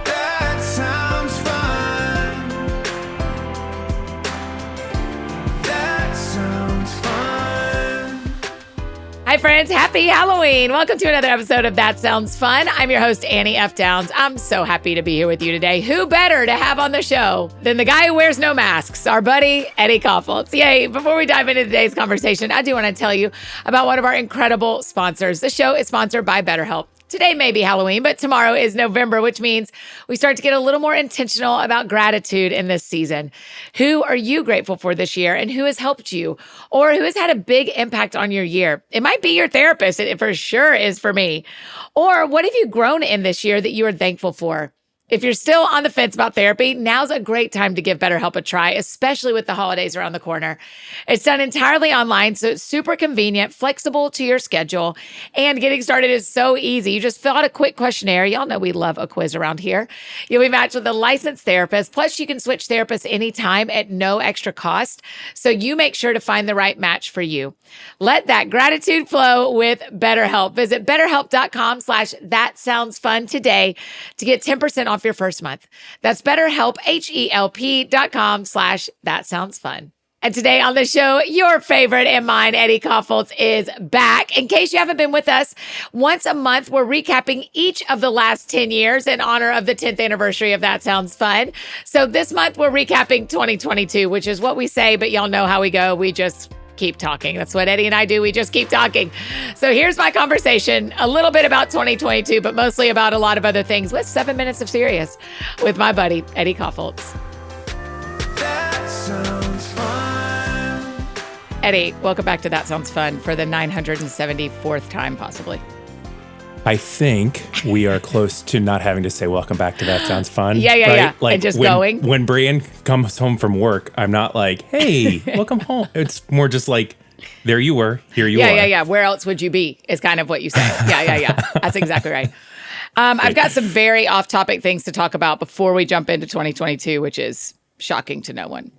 That sounds fun. That sounds fun. Hi, friends. Happy Halloween. Welcome to another episode of That Sounds Fun. I'm your host, Annie F. Downs. I'm so happy to be here with you today. Who better to have on the show than the guy who wears no masks, our buddy, Eddie Koffoltz. Yay. Before we dive into today's conversation, I do want to tell you about one of our incredible sponsors. The show is sponsored by BetterHelp. Today may be Halloween, but tomorrow is November, which means we start to get a little more intentional about gratitude in this season. Who are you grateful for this year, and who has helped you, or who has had a big impact on your year? It might be your therapist. It for sure is for me. Or what have you grown in this year that you are thankful for? If you're still on the fence about therapy, now's a great time to give BetterHelp a try, especially with the holidays around the corner. It's done entirely online, so it's super convenient, flexible to your schedule, and getting started is so easy. You just fill out a quick questionnaire. Y'all know we love a quiz around here. You'll be matched with a licensed therapist, plus you can switch therapists anytime at no extra cost, so you make sure to find the right match for you. Let that gratitude flow with BetterHelp. Visit betterhelp.com/thatsoundsfun today to get 10% off your first month. That's BetterHelp, HELP.com/thatsoundsfun. And today on the show, your favorite and mine, Eddie Koffoltz, is back. In case you haven't been with us, once a month, we're recapping each of the last 10 years in honor of the 10th anniversary of That Sounds Fun. So this month, we're recapping 2022, which is what we say, but y'all know how we go. We just keep talking. That's what Eddie and I do. We just keep talking. So here's my conversation, a little bit about 2022, but mostly about a lot of other things with 7 minutes of serious with my buddy, Eddie Koffoltz. That sounds fun. Eddie, welcome back to That Sounds Fun for the 974th time, possibly. I think we are close to not having to say welcome back to That Sounds Fun. Yeah. Like and just when, going. When Brian comes home from work, I'm not like, hey, welcome home. It's more just like, there you were, here you are. Yeah. Where else would you be is kind of what you say. Yeah. That's exactly right. I've got some very off-topic things to talk about before we jump into 2022, which is shocking to no one.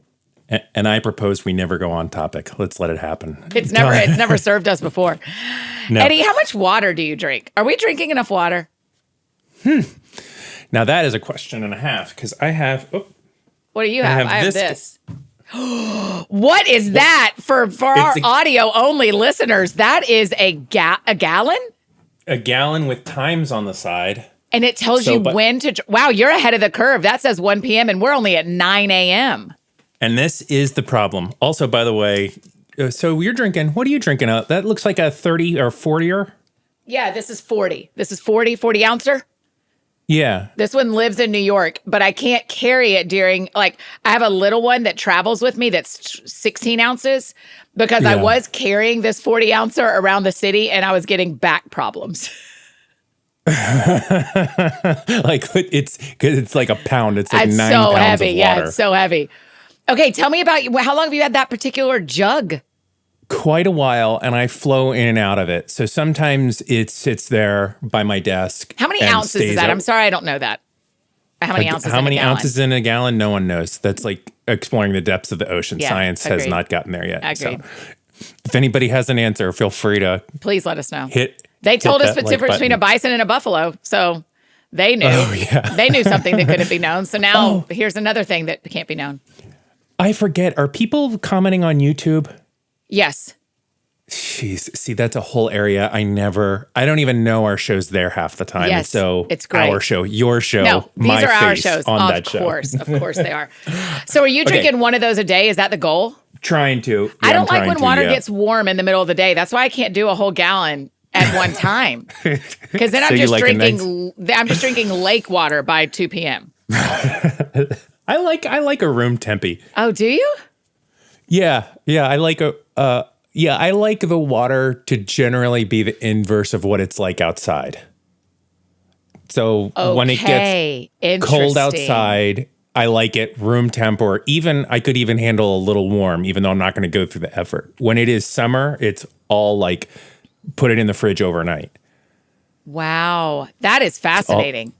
And I propose we never go on topic. Let's let it happen. It's never served us before. No. Eddie, how much water do you drink? Are we drinking enough water? Now that is a question and a half, because I have... Oh, What do you have? I have this. What is that for our audio-only listeners? That is a gallon? A gallon with times on the side. And it tells you when to... Wow, you're ahead of the curve. That says 1 p.m. and we're only at 9 a.m. And this is the problem. Also, by the way, so you're drinking, what are you drinking? That looks like a 30 or 40er? Yeah, this is 40. This is 40 ouncer. Yeah. This one lives in New York, but I can't carry it during, I have a little one that travels with me that's 16 ounces because I was carrying this 40 ouncer around the city and I was getting back problems. It's like a pound. It's like 9 pounds so heavy. of water. Yeah, it's so heavy. Okay, tell me about how long have you had that particular jug? Quite a while, and I flow in and out of it. So sometimes it sits there by my desk. How many ounces is that? I'm sorry, I don't know that. How many ounces? How many ounces in a gallon? No one knows. That's like exploring the depths of the ocean. Yeah, Science has not gotten there yet. Agreed. So if anybody has an answer, feel free to please let us know. They told us the difference between a bison and a buffalo, so they knew. Oh, yeah. They knew something that couldn't be known. So now here's another thing that can't be known. I forget. Are people commenting on YouTube? Yes. Jeez. See, that's a whole area I don't even know our show's there half the time. Yes, so it's great. Our show, your show, no, my these are our face shows. on that show. Of course they are. So are you drinking one of those a day? Is that the goal? Trying to. Yeah, I don't like when water gets warm in the middle of the day. That's why I can't do a whole gallon at one time. Because then I'm just drinking lake water by 2 p.m. I like a room tempy. Oh, do you? Yeah. I like I like the water to generally be the inverse of what it's like outside. So when it gets cold outside, I like it room temp, or even I could even handle a little warm, even though I'm not going to go through the effort. When it is summer, it's all like put it in the fridge overnight. Wow, that is fascinating.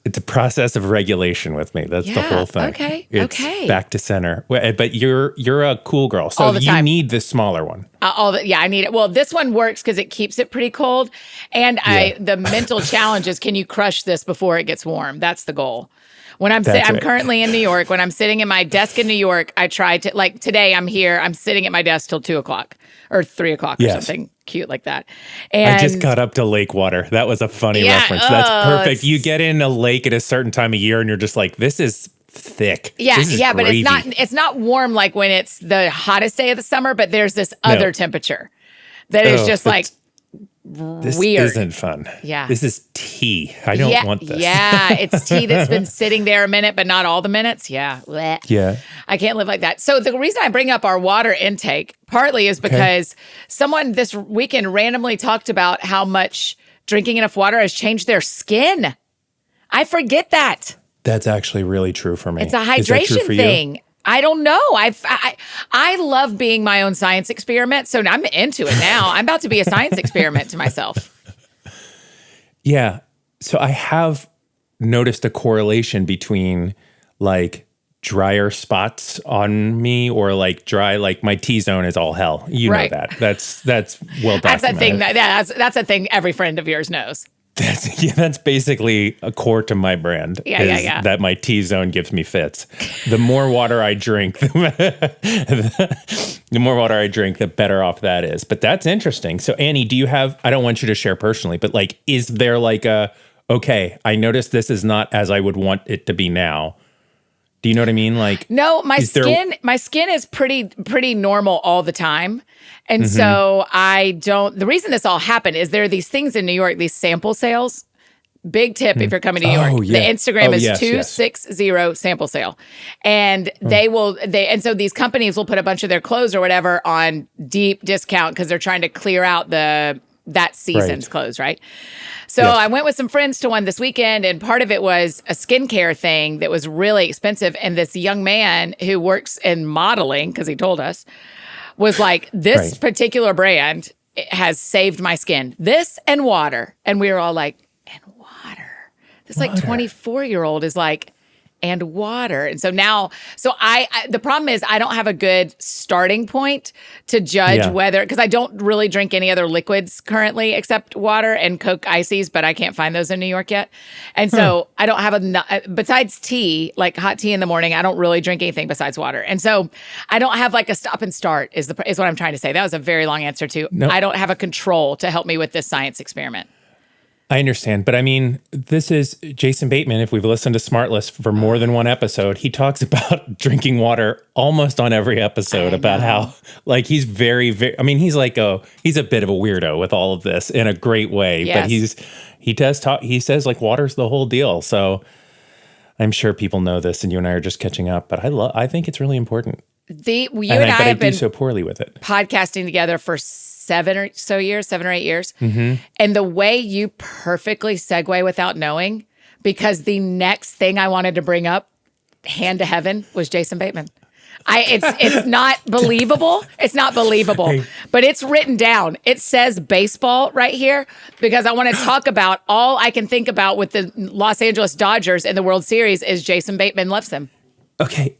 It's a process of regulation with me. That's the whole thing. Okay. It's back to center. But you're a cool girl, so All the you time. need the smaller one. I need it. Well, this one works because it keeps it pretty cold. And the mental challenge is, can you crush this before it gets warm? That's the goal. When I'm currently in New York. When I'm sitting at my desk in New York, I try to, like today I'm here, I'm sitting at my desk till 2:00 or 3:00 or something cute like that. And I just got up to lake water. That was a funny reference. That's perfect. You get in a lake at a certain time of year and you're just like, this is thick. Yeah, this is but gravy. it's not warm like when it's the hottest day of the summer, but there's this other temperature that is just like this weird. Isn't fun. Yeah. This is tea. I don't want this. Yeah, it's tea that's been sitting there a minute, but not all the minutes. Yeah. Blech. Yeah. I can't live like that. So the reason I bring up our water intake partly is because someone this weekend randomly talked about how much drinking enough water has changed their skin. I forget that. That's actually really true for me. It's a Is that true hydration for you? thing. I don't know. I love being my own science experiment, so I'm into it now. I'm about to be a science experiment to myself. Yeah. So I have noticed a correlation between like drier spots on me or like dry, like my T-zone is all hell. You know that. That's well documented. That's a thing that's a thing every friend of yours knows. That's basically a core to my brand. Yeah. That my T-zone gives me fits. The more water I drink, the more water I drink, the better off that is. But that's interesting. So Annie, do you have, I don't want you to share personally, but like, is there like okay, I noticed this is not as I would want it to be now. Do you know what I mean? Like, no, my skin is pretty normal all the time. And so the reason this all happened is there are these things in New York, these sample sales. Big tip if you're coming to New York. The Instagram is 260 sample sale. And and so these companies will put a bunch of their clothes or whatever on deep discount because they're trying to clear out that season's clothes, right? So I went with some friends to one this weekend, and part of it was a skincare thing that was really expensive. And this young man who works in modeling, because he told us, was like, this particular brand has saved my skin. This and water. And we were all like, and water. This like 24-year-old is like, and water. And so now, the problem is I don't have a good starting point to judge whether, because I don't really drink any other liquids currently except water and Coke Ices, but I can't find those in New York yet. And so I don't have besides tea, like hot tea in the morning, I don't really drink anything besides water. And so I don't have like a stop and start is what I'm trying to say. That was a very long answer too. Nope. I don't have a control to help me with this science experiment. I understand, but I mean, this is Jason Bateman. If we've listened to Smartless for more than one episode, he talks about drinking water almost on every episode about how, like, he's very, very, I mean, he's like he's a bit of a weirdo with all of this in a great way, but he does talk, he says like water's the whole deal. So I'm sure people know this and you and I are just catching up, but I think it's really important. You and I have been so poorly with it. Podcasting together for 7 or 8 years. And the way you perfectly segue without knowing, because the next thing I wanted to bring up, hand to heaven, was Jason Bateman. It's not believable. It's not believable, but it's written down. It says baseball right here because I want to talk about all I can think about with the Los Angeles Dodgers in the World Series is Jason Bateman loves them. Okay.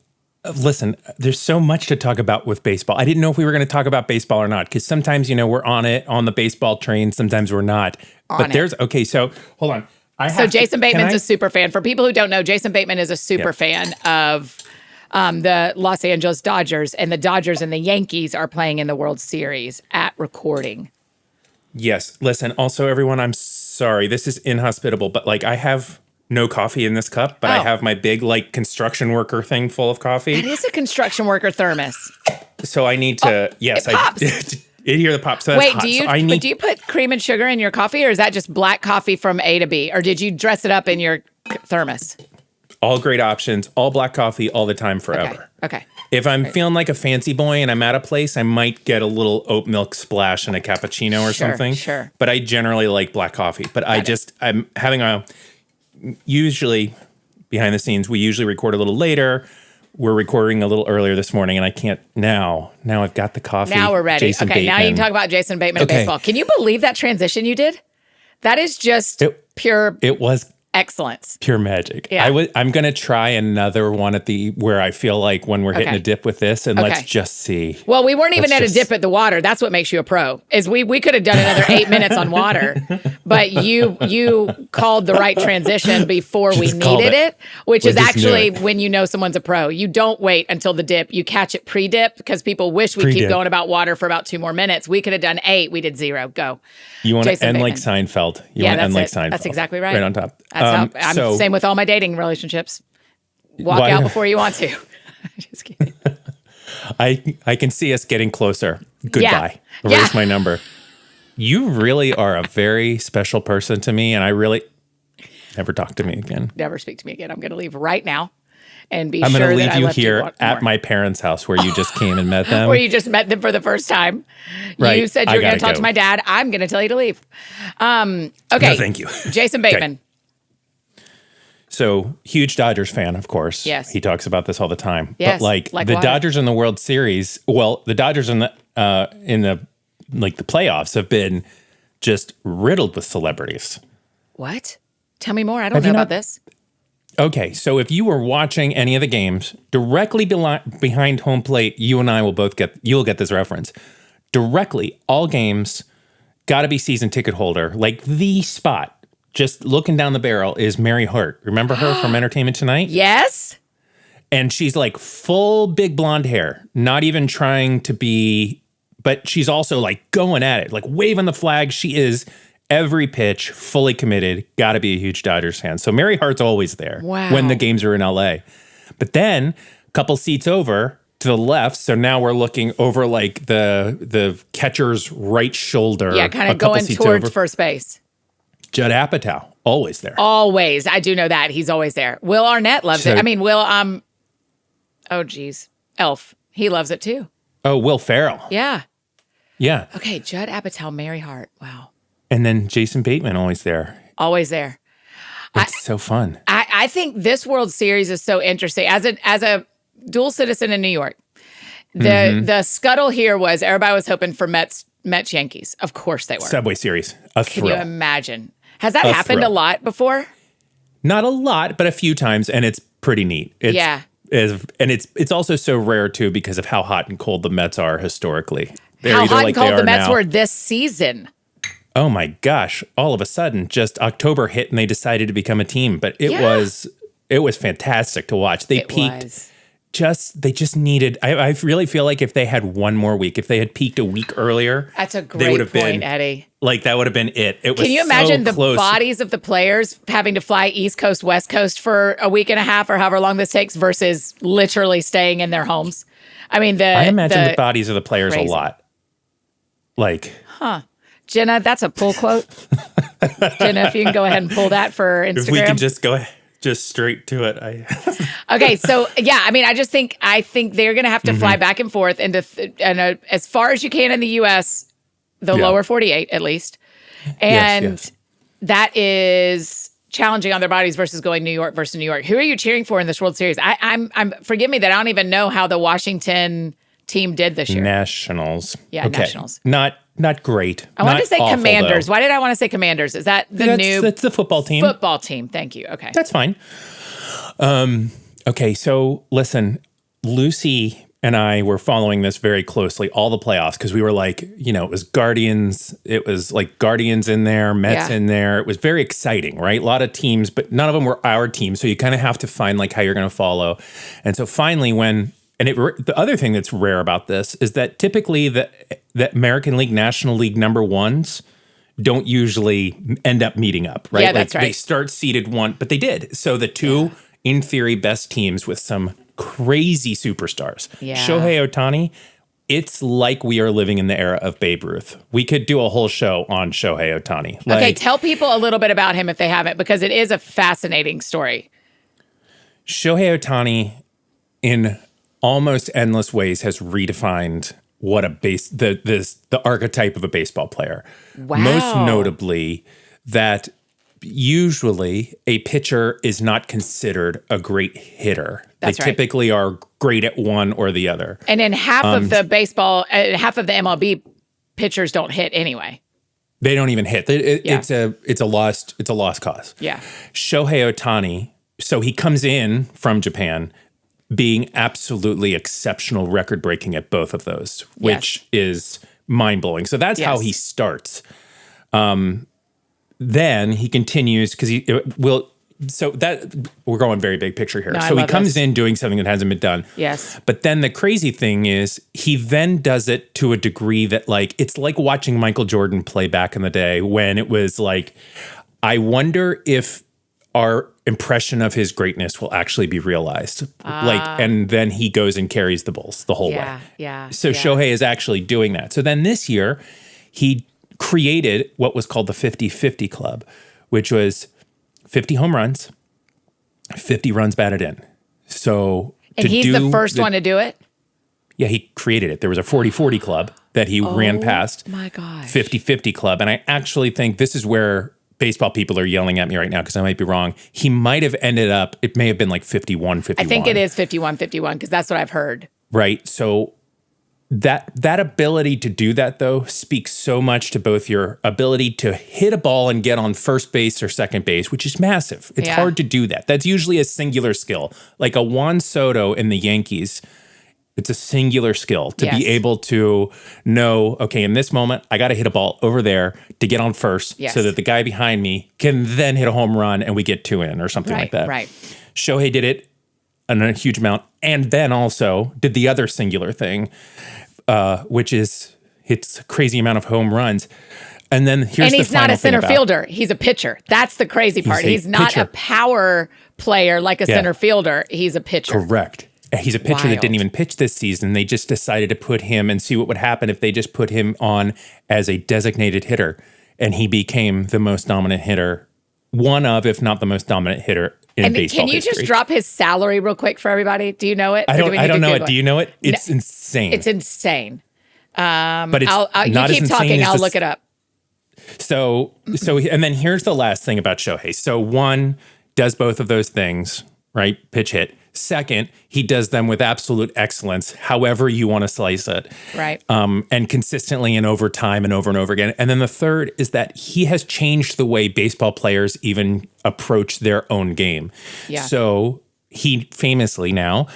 Listen, there's so much to talk about with baseball. I didn't know if we were going to talk about baseball or not, because sometimes, we're on the baseball train. Sometimes we're not. So hold on. Jason Bateman's a super fan. For people who don't know, Jason Bateman is a super fan of the Los Angeles Dodgers, and the Dodgers and the Yankees are playing in the World Series at recording. Yes. Listen, also, everyone, I'm sorry. This is inhospitable, but like I have no coffee in this cup, but I have my big like construction worker thing full of coffee. It is a construction worker thermos. So I need to, it pops. I hear the pop. So that's hot. Do you put cream and sugar in your coffee, or is that just black coffee from A to B? Or did you dress it up in your thermos? All great options, all black coffee all the time, forever. Okay. If I'm feeling like a fancy boy and I'm at a place, I might get a little oat milk splash in a cappuccino or something. Sure. But I generally like black coffee. But I'm having usually behind the scenes, we usually record a little later. We're recording a little earlier this morning, and I can't now. Now I've got the coffee. Now we're ready. Jason Bateman. Now you can talk about Jason Bateman and baseball. Can you believe that transition you did? That is just pure It was excellence. Pure magic. Yeah. I'm going to try another one where I feel like when we're hitting a dip with this, and let's just see. Well, we weren't even at a dip at the water. That's what makes you a pro. Is we could have done another 8 minutes on water, but you called the right transition before we needed it, which is actually when you know someone's a pro. You don't wait until the dip. You catch it pre-dip because people wish we keep going about water for about 2 more minutes. We could have done 8. We did 0. Go. You want to end like Seinfeld. You want to end like Seinfeld. That's exactly right. Right on top. That's I'm same with all my dating relationships. Walk out before you want to. Just kidding. I can see us getting closer. Goodbye. Where's my number? You really are a very special person to me, and I really never talk to me again. Never speak to me again. I'm going to leave right now. And I'm going to leave you here at my parents' house where you just came and met them. Where you just met them for the first time. Right. You said you were going to talk to my dad. I'm going to tell you to leave. Okay. No, thank you. Jason Bateman. Okay. So, huge Dodgers fan, of course. Yes. He talks about this all the time. Yes, but like the water. Dodgers in the World Series, the Dodgers in the playoffs have been just riddled with celebrities. What? Tell me more. I don't know about this. Okay, so if you were watching any of the games directly behind home plate, you and I you'll get this reference. Directly, all games, gotta be season ticket holder. Like the spot, just looking down the barrel, is Mary Hart. Remember her from Entertainment Tonight? Yes. And she's like full big blonde hair, not even trying to be, but she's also like going at it, like waving the flag. She is every pitch, fully committed, got to be a huge Dodgers fan. So Mary Hart's always there when the games are in LA. But then a couple seats over to the left, so now we're looking over like the catcher's right shoulder. Yeah, kind of going towards first base. Judd Apatow, always there. Always. I do know that. He's always there. Will Arnett loves it. I mean, Elf. He loves it too. Oh, Will Ferrell. Yeah. Yeah. Okay, Judd Apatow, Mary Hart. Wow. And then Jason Bateman, always there. Always there. It's so fun. I think this World Series is so interesting. As a dual citizen in New York, the scuttle here was everybody was hoping for Mets Yankees. Of course they were. Subway Series. A thrill. Can you imagine? Has that happened a lot before? Not a lot, but a few times, and it's pretty neat. And it's also so rare too because of how hot and cold the Mets are historically. How hot and cold the Mets were this season. Oh my gosh! All of a sudden, just October hit and they decided to become a team. But it was fantastic to watch. They peaked. They just needed. I really feel like if they had one more week, if they had peaked a week earlier, that's a great point, Eddie. Like that would have been it. It was. Can you imagine so close. The bodies of the players having to fly East Coast, West Coast for a week and a half, or however long this takes, versus literally staying in their homes? I mean, I imagine the bodies of the players a lot. Like, Jenna, that's a pull quote. Jenna, if you can go ahead and pull that for Instagram. If we can just go just straight to it. Okay, so yeah, I mean, I think they're going to have to fly back and forth into as far as you can in the U.S., the lower 48 at least, and that is challenging on their bodies versus going New York versus New York. Who are you cheering for in this World Series? I'm forgive me that I don't even know how the Washington team did this year. Nationals. Yeah, okay. Nationals. Not great. I wanted to say awful, Commanders. Though. Why did I want to say Commanders? Is that That's the football team. Football team. Thank you. Okay. That's fine. Okay, so listen, Lucy and I were following this very closely, all the playoffs, because we were like, it was Guardians. It was like Guardians in there, Mets in there. It was very exciting, right? A lot of teams, but none of them were our team. So you kind of have to find like how you're going to follow. And so finally the other thing that's rare about this is that typically the American League, National League number ones don't usually end up meeting up, right? Yeah, that's right. They start seeded one, but they did. So the two, in theory, best teams with some crazy superstars. Yeah. Shohei Ohtani, it's like we are living in the era of Babe Ruth. We could do a whole show on Shohei Ohtani. Okay, tell people a little bit about him if they haven't, because it is a fascinating story. Shohei Ohtani, in almost endless ways, has redefined what the archetype of a baseball player. Wow. Most notably, that usually a pitcher is not considered a great hitter. That's they right. typically are great at one or the other. And in half of the baseball, half of the MLB pitchers don't hit anyway. They don't even hit. It's a lost cause. Yeah. Shohei Ohtani, so he comes in from Japan being absolutely exceptional, record-breaking at both of those, which is mind-blowing. So that's how he starts. Then he continues because so that we're going very big picture here. No, so he comes in doing something that hasn't been done. Yes. But then the crazy thing is he then does it to a degree that it's like watching Michael Jordan play back in the day when it was like, I wonder if our impression of his greatness will actually be realized. And then he goes and carries the Bulls the whole way. Yeah. So Shohei is actually doing that. So then this year he created what was called the 50-50 Club, which was 50 home runs, 50 runs batted in. So and he's the first one to do it? Yeah, he created it. There was a 40-40 club that he ran past. My gosh. 50-50 Club. And I actually think this is where baseball people are yelling at me right now because I might be wrong. He might have ended up, it may have been like 51-51. I think it is 51-51 because that's what I've heard. Right. So that ability to do that, though, speaks so much to both your ability to hit a ball and get on first base or second base, which is massive. It's hard to do that. That's usually a singular skill. Like a Juan Soto in the Yankees, it's a singular skill to be able to know, okay, in this moment, I got to hit a ball over there to get on first so that the guy behind me can then hit a home run and we get 2 in or something like that. Right. Shohei did it in a huge amount and then also did the other singular thing, which is hits a crazy amount of home runs. And then here's the he's final not a center thing fielder. He's a pitcher. That's the crazy part. He's not pitcher. a power player like a center fielder. He's a pitcher. Correct. He's a pitcher that didn't even pitch this season. They just decided to put him and see what would happen if they just put him on as a designated hitter. And he became the most dominant hitter, one of, if not the most dominant hitter in baseball can you history. just drop his salary real quick for everybody? Do you know it? I don't know it. Do you know it? It's insane. It's insane. But it's you not keep as talking. insane as I'll look it up. So, and then here's the last thing about Shohei. So one does both of those things, right? Pitch hit. Second, he does them with absolute excellence, however you want to slice it. Right. And consistently and over time and over again. And then the third is that he has changed the way baseball players even approach their own game. Yeah. So he famously now,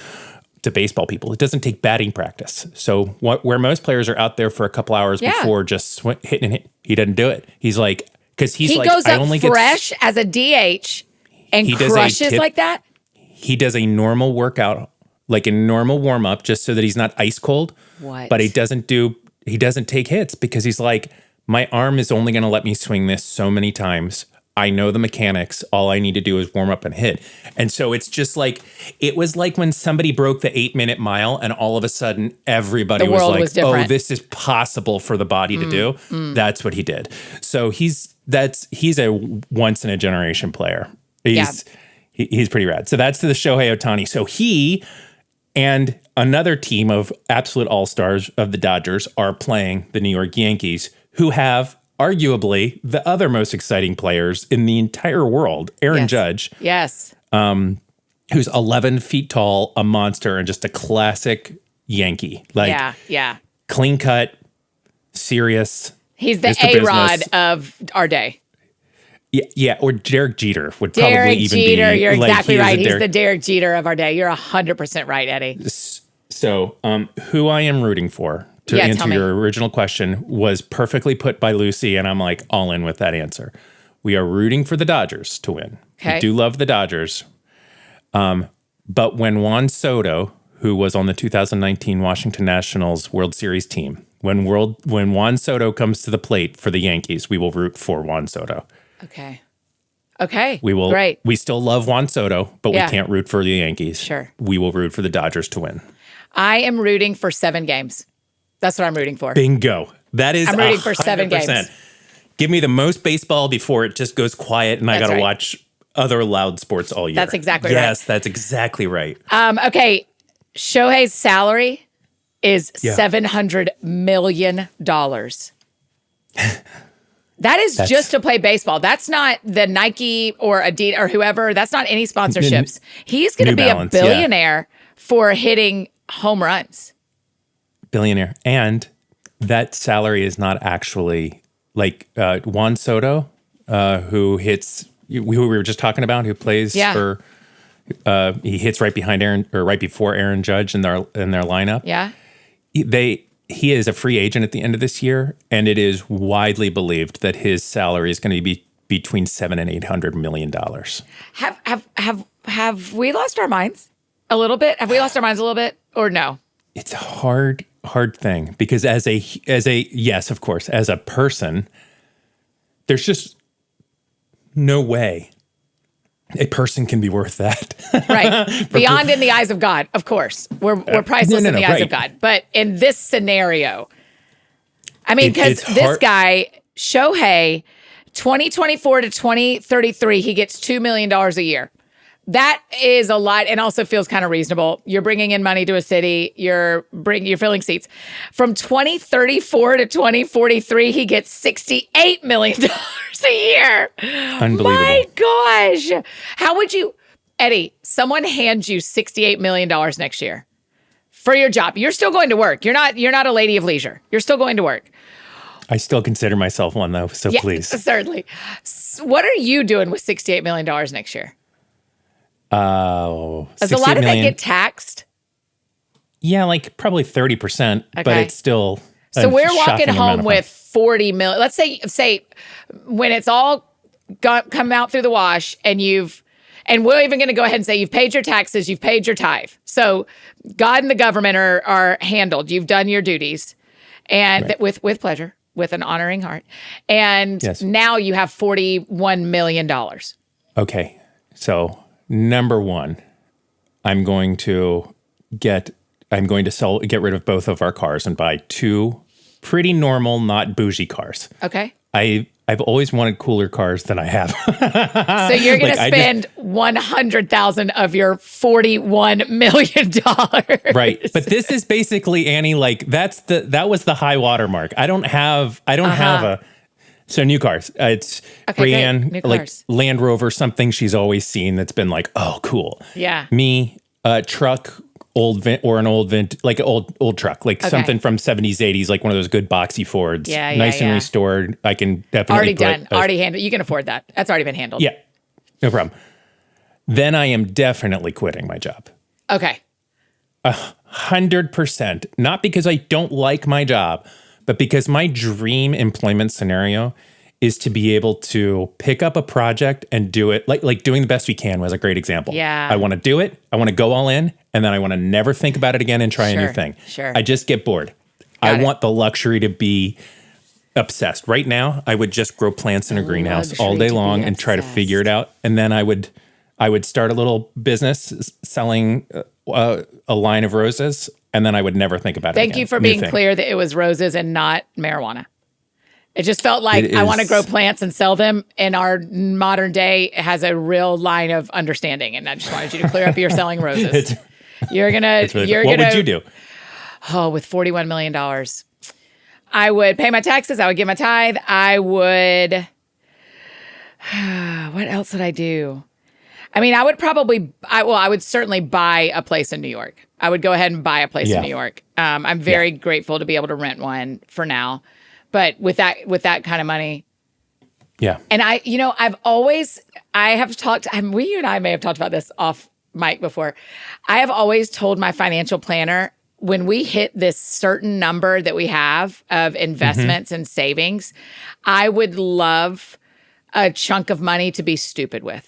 to baseball people, it doesn't take batting practice. So where most players are out there for a couple hours before just hitting it, he doesn't do it. He's like, because he goes up fresh as a DH and crushes like that. He does a normal workout, like a normal warm up, just so that he's not ice cold. What? But he doesn't take hits because he's like, my arm is only going to let me swing this so many times. I know the mechanics. All I need to do is warm up and hit. And so it's just like, it was like when somebody broke the 8-minute mile and all of a sudden everybody was like, oh, this is possible for the body to do. That's what he did. So he's a once in a generation player. He's pretty rad. So that's the Shohei Ohtani. So he and another team of absolute all-stars of the Dodgers are playing the New York Yankees, who have arguably the other most exciting players in the entire world, Aaron Judge. Yes. Who's 11 feet tall, a monster, and just a classic Yankee. Clean cut, serious. He's the A-Rod of our day. Yeah, or Derek Jeter would probably even be. Derek Jeter, you're exactly right. He's the Derek Jeter of our day. You're 100% right, Eddie. So, who I am rooting for, to answer your original question, was perfectly put by Lucy, and I'm like all in with that answer. We are rooting for the Dodgers to win. Okay. We do love the Dodgers. But when Juan Soto, who was on the 2019 Washington Nationals World Series team, when Juan Soto comes to the plate for the Yankees, we will root for Juan Soto. Okay. We will. Great. We still love Juan Soto, but we can't root for the Yankees. Sure. We will root for the Dodgers to win. I am rooting for 7 games. That's what I'm rooting for. Bingo. That is. I'm rooting for 7 games. Give me the most baseball before it just goes quiet, and I got to watch other loud sports all year. That's exactly right. Yes, that's exactly right. Okay. Shohei's salary is $700 million. That is just to play baseball. That's not the Nike or Adidas or whoever. That's not any sponsorships. He's going to be a billionaire for hitting home runs. Billionaire. And that salary is not actually like Juan Soto, who hits, who we were just talking about, who plays for. He hits right behind Aaron, or right before Aaron Judge in their lineup. Yeah. He is a free agent at the end of this year, and it is widely believed that his salary is going to be between $700 and $800 million. Have we lost our minds a little bit? Have we lost our minds a little bit, or no? It's a hard thing, because as a yes, of course, as a person, there's just no way a person can be worth that. Right. Beyond in the eyes of God, of course. We're priceless in the eyes of God. But in this scenario, I mean, because this guy, Shohei, 2024 to 2033, he gets $2 million a year. That is a lot, and also feels kind of reasonable. You're bringing in money to a city. You're filling seats. From 2034 to 2043, he gets $68 million a year. Unbelievable. My gosh. How would you, Eddie, someone hands you $68 million next year for your job. You're still going to work. You're not a lady of leisure. You're still going to work. I still consider myself one, though, so please. Certainly. What are you doing with $68 million next year? Does a lot of that get taxed? Yeah, like probably 30%, but it's still so we're walking home with 40 million. Let's say when it's all come out through the wash, and we're even going to go ahead and say you've paid your taxes, you've paid your tithe. So God and the government are handled. You've done your duties, and with pleasure, with an honoring heart. And now you have $41 million. Okay, so number one, I'm going to get rid of both of our cars and buy two pretty normal, not bougie cars. Okay. I've always wanted cooler cars than I have. So you're going to spend $100,000 of your $41 million. Right. But this is basically, Annie, like that was the high water mark. I don't have So new cars. It's Brienne, like cars. Land Rover, something she's always seen that's been like, oh, cool. Yeah. Me, truck, old truck, like something from 70s, 80s, like one of those good boxy Fords. Yeah, nice and restored. I can definitely already handled. You can afford that. That's already been handled. Yeah, no problem. Then I am definitely quitting my job. Okay. 100%. Not because I don't like my job, but because my dream employment scenario is to be able to pick up a project and do it. Like Doing the Best We Can was a great example. Yeah. I want to do it. I want to go all in, and then I want to never think about it again and try a new thing. Sure. I just get bored. I want the luxury to be obsessed. Right now, I would just grow plants in a greenhouse all day long and try to figure it out. And then I would start a little business selling a line of roses, and then I would never think about it again. Thank you for being clear that it was roses and not marijuana. It just felt like I want to grow plants and sell them. In our modern day, it has a real line of understanding, and I just wanted you to clear up you're selling roses. What would you do? Oh, with $41 million. I would pay my taxes. I would give my tithe. I would. What else would I do? I mean, I would certainly buy a place in New York. I would go ahead and buy a place in New York. I'm very grateful to be able to rent one for now. But with that kind of money. Yeah. And you and I may have talked about this off mic before. I have always told my financial planner, when we hit this certain number that we have of investments and savings, I would love a chunk of money to be stupid with.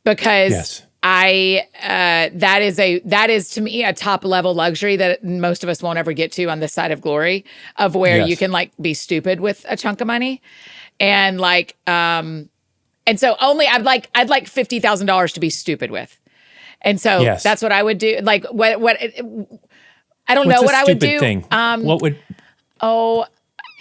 Because that is to me a top level luxury that most of us won't ever get to on this side of glory, of where you can like be stupid with a chunk of money. And like, and so I'd like $50,000 to be stupid with. And so that's what I would do. Like I don't know what I would do. Thing? What would,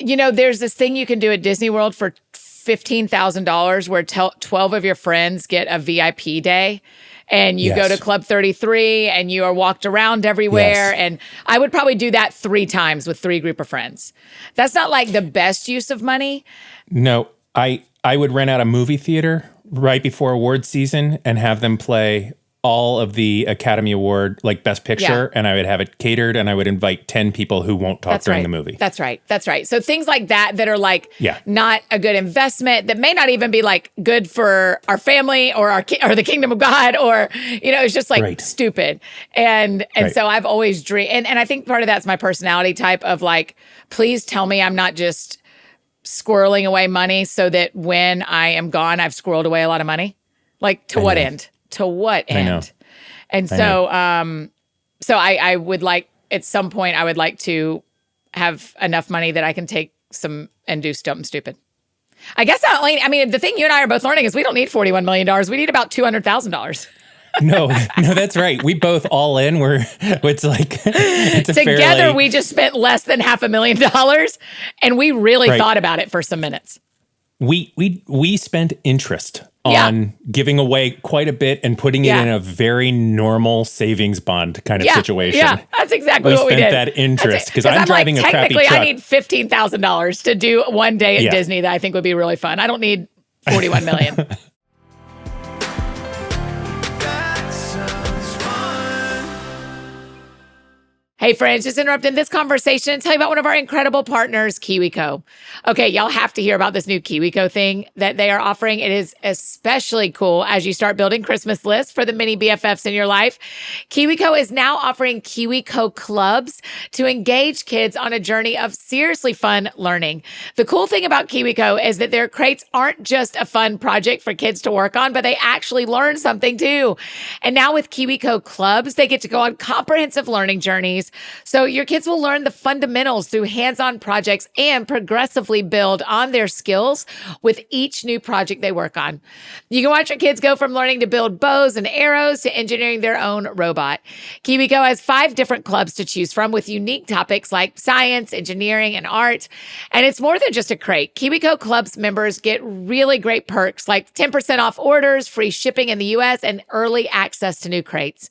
there's this thing you can do at Disney World for $15,000 where 12 of your friends get a VIP day, and you go to Club 33 and you are walked around everywhere. And I would probably do that 3 times with 3 group of friends. That's not like the best use of money. No, I would rent out a movie theater right before award season and have them play all of the Academy Award, like Best Picture, and I would have it catered, and I would invite 10 people who won't talk during the movie. That's right. So things like that are like not a good investment, that may not even be like good for our family or or the kingdom of God, or, it's just like stupid. And so I've always dreamed, and I think part of that's my personality type of like, please tell me I'm not just squirreling away money so that when I am gone, I've squirreled away a lot of money. Like, to what end? To what end? I know. And so, so I would like, at some point, I would like to have enough money that I can take some and do something stupid. I guess the thing you and I are both learning is we don't need $41 million. We need about $200,000. No, that's right. We both all in. It's like it's together. We just spent less than $500,000, and we really thought about it for some minutes. We spent interest on giving away quite a bit and putting it in a very normal savings bond kind of situation. Yeah, that's exactly what we did. We spent that interest because I'm driving a crappy truck. Technically, I need $15,000 to do one day at Disney that I think would be really fun. I don't need $41 million. Hey friends, just interrupting this conversation and tell you about one of our incredible partners, KiwiCo. Okay, y'all have to hear about this new KiwiCo thing that they are offering. It is especially cool as you start building Christmas lists for the mini BFFs in your life. KiwiCo is now offering KiwiCo clubs to engage kids on a journey of seriously fun learning. The cool thing about KiwiCo is that their crates aren't just a fun project for kids to work on, but they actually learn something too. And now with KiwiCo clubs, they get to go on comprehensive learning journeys. So your kids will learn the fundamentals through hands-on projects and progressively build on their skills with each new project they work on. You can watch your kids go from learning to build bows and arrows to engineering their own robot. KiwiCo has 5 different clubs to choose from with unique topics like science, engineering, and art. And it's more than just a crate. KiwiCo Clubs members get really great perks like 10% off orders, free shipping in the US, and early access to new crates.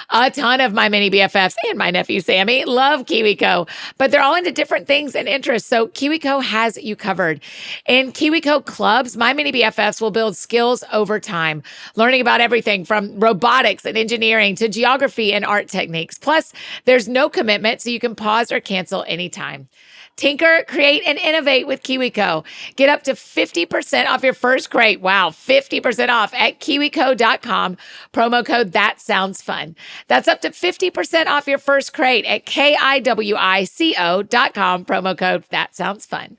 A ton of my mini BFFs and my nephew Sammy love KiwiCo, but they're all into different things and interests, so KiwiCo has you covered. In KiwiCo Clubs, my mini BFFs will build skills over time, learning about everything from robotics and engineering to geography and art techniques. Plus, there's no commitment, so you can pause or cancel anytime. Tinker, create, and innovate with KiwiCo. Get up to 50% off your first crate. Wow, 50% off at kiwico.com. Promo code That Sounds Fun. That's up to 50% off your first crate at kiwico.com. Promo code That Sounds Fun.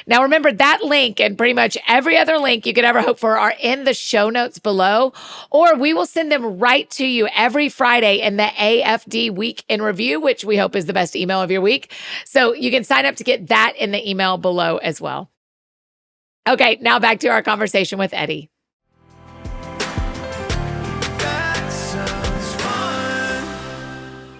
Now, remember that link and pretty much every other link you could ever hope for are in the show notes below, or we will send them right to you every Friday in the AFD Week in Review, which we hope is the best email of your week. So you can sign up to get that in the email below as well. Okay, now back to our conversation with Eddie. That sounds fun.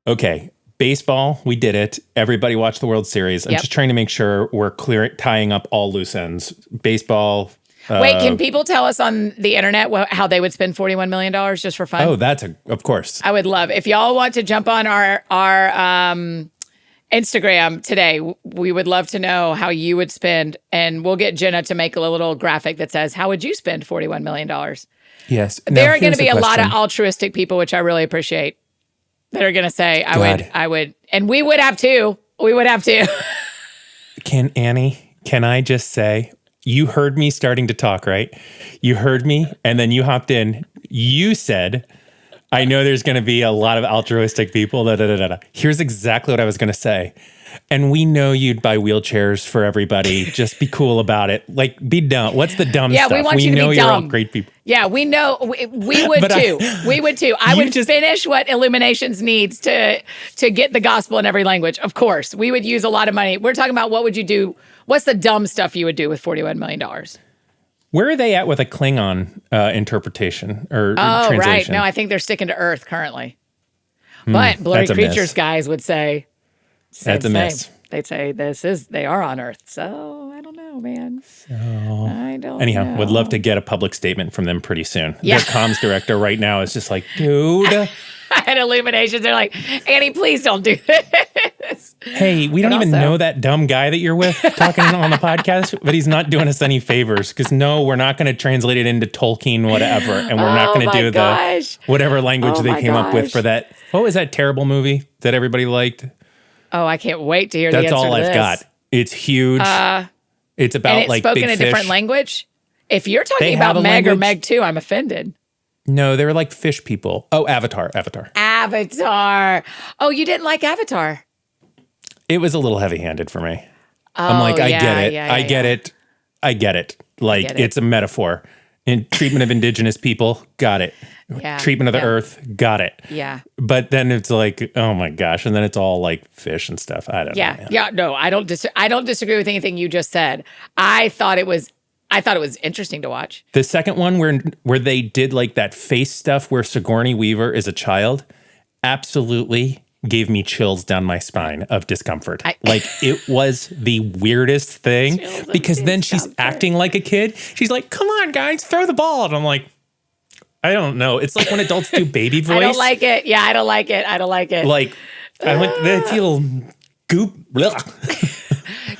Okay. Baseball, we did it. Everybody watched the World Series. I'm just trying to make sure we're tying up all loose ends. Baseball. Wait, can people tell us on the internet how they would spend $41 million just for fun? Oh, of course. I would love. If y'all want to jump on our Instagram today, we would love to know how you would spend, and we'll get Jenna to make a little graphic that says, how would you spend $41 million? Yes. There are going to be a lot of altruistic people, which I really appreciate, that are going to say, I would, and we would have too. We would have to. Can I just say, you heard me starting to talk, right? You heard me, and then you hopped in. You said, I know there's going to be a lot of altruistic people. Here's exactly what I was going to say. And we know you'd buy wheelchairs for everybody. Just be cool about it. Like, be dumb. What's the dumb stuff? We want you to know be you're dumb. all great people. Yeah, we know. We would too. We would too. I would finish what Illuminations needs to get the gospel in every language. Of course, we would use a lot of money. We're talking about what would you do? What's the dumb stuff you would do with $41 million? Where are they at with a Klingon interpretation or translation? Right. No, I think they're sticking to Earth currently. But Blurry Creatures guys would say, that's a miss. They'd say they are on Earth. So I don't know, man. I don't know. Would love to get a public statement from them pretty soon. Yeah. Their comms director right now is just like, dude. At Illuminations, they're like, Annie, please don't do this. Hey, we don't even know that dumb guy that you're with talking on the podcast, but he's not doing us any favors because no, we're not going to translate it into Tolkien, whatever. And we're not going to do the whatever language they came up with for that. What was that terrible movie that everybody liked? Oh, I can't wait to hear the answer That's all to I've this. got. It's huge. It's about and it's like spoken big a fish. different language. If you're talking They about have a Meg or language. Meg 2, I'm offended. No, they were like fish people. Oh, Avatar. Avatar. Oh, you didn't like Avatar? It was a little heavy-handed for me. Oh, I'm like, I get it. Yeah, I get it. Like, it's a metaphor. In treatment of indigenous people, got it. Yeah, Treatment of the earth, got it. Yeah. But then it's like, oh my gosh. And then it's all like fish and stuff. I don't know. Man. Yeah. No, I don't disagree with anything you just said. I thought it was interesting to watch. The second one where they did like that face stuff where Sigourney Weaver is a child, absolutely gave me chills down my spine of discomfort. Like it was the weirdest thing because then she's acting like a kid. She's like, come on guys, throw the ball. And I'm like, I don't know. It's like when adults do baby voice. I don't like it. Yeah, I don't like it. Like, they feel goop.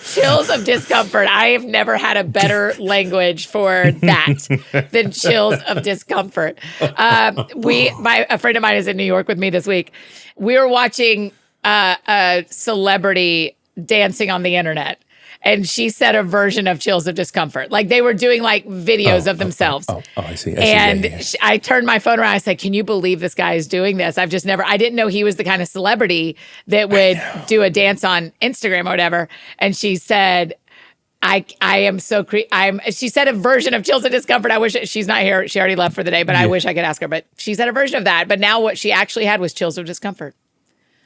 Chills of discomfort. I have never had a better language for that than chills of discomfort. A friend of mine is in New York with me this week. We were watching a celebrity dancing on the internet. And she said a version of chills of discomfort. Like they were doing like videos of themselves. I see. And I turned my phone around. I said, can you believe this guy is doing this? I didn't know he was the kind of celebrity that would do a dance on Instagram or whatever. And she said, I am so she said a version of chills of discomfort. I wish she's not here. She already left for the day, but I wish I could ask her. But she said a version of that. But now what she actually had was chills of discomfort.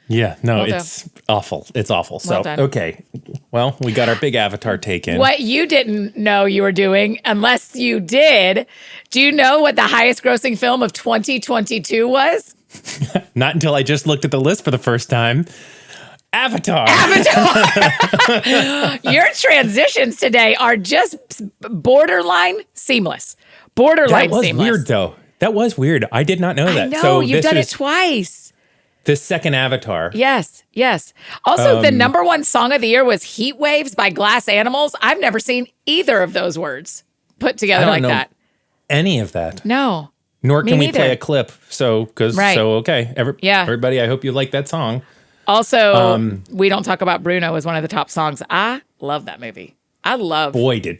Yeah, no, it's awful. It's awful. So, okay. Well, we got our big Avatar take in. What you didn't know you were doing, unless you did, do you know what the highest grossing film of 2022 was? Not until I just looked at the list for the first time. Avatar. Your transitions today are just borderline seamless. Borderline seamless. That was weird, though. That was weird. I did not know that. I know, so you've done it twice. The second Avatar. Yes. Also, the number one song of the year was Heat Waves by Glass Animals. I've never seen either of those words put together like that. Any of that. No. Nor can we play a clip. Okay. Everybody, I hope you like that song. Also, We Don't Talk About Bruno is one of the top songs. I love that movie. Boy, did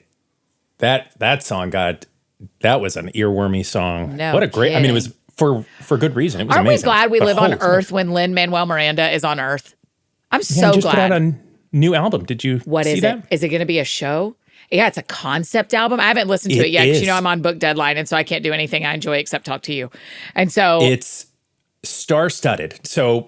that song that was an earwormy song. No what a great, kidding. it was for good reason. It was Aren't amazing. we glad we live on Earth when Lin-Manuel Miranda is on Earth? I'm so just glad. put out a new album. Did you see that? Is it going to be a show? Yeah, it's a concept album. I haven't listened to it yet because I'm on book deadline, and so I can't do anything I enjoy except talk to you. And so it's star-studded.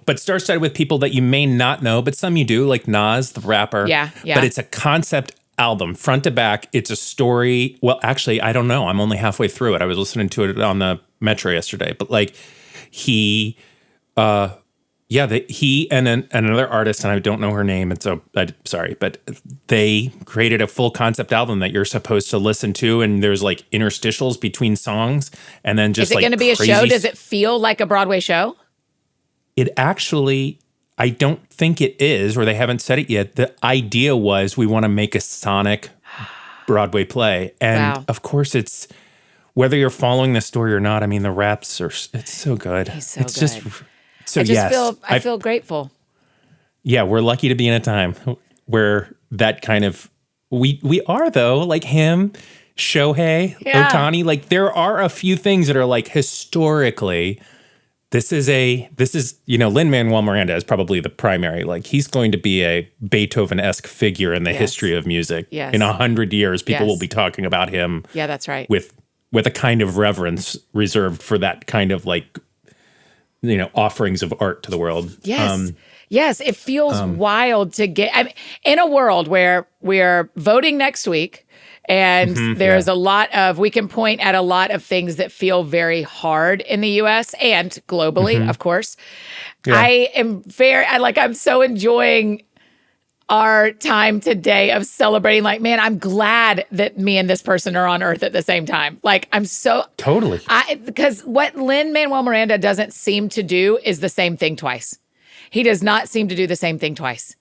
But star-studded with people that you may not know, but some you do, like Nas, the rapper. Yeah. But it's a concept album, front to back. It's a story. Well, actually, I don't know. I'm only halfway through it. I was listening to it on the Metro yesterday, but like he and another artist, and I don't know her name, and so I'm sorry, but they created a full concept album that you're supposed to listen to, and there's like interstitials between songs, and then just is it going to be a show? Does it feel like a Broadway show? It actually, I don't think it is, or they haven't said it yet. The idea was we want to make a sonic Broadway play, and of course it's. Whether you're following the story or not, I mean, the raps it's so good. He's so it's good. I feel grateful. Yeah, we're lucky to be in a time where that kind of, we are though, like him, Shohei Ohtani, like there are a few things that are like historically, this is, Lin-Manuel Miranda is probably the primary, like he's going to be a Beethoven-esque figure in the history of music. Yes. In 100 years, people will be talking about him. Yeah, that's right. With a kind of reverence reserved for that kind of like, offerings of art to the world. Yes. Yes, it feels wild to get in a world where we're voting next week and there's a lot of, we can point at a lot of things that feel very hard in the US and globally, of course. Yeah. I'm so enjoying our time today of celebrating, like, man, I'm glad that me and this person are on Earth at the same time. Like, I'm so totally because what Lin-Manuel Miranda doesn't seem to do is the same thing twice. He does not seem to do the same thing twice.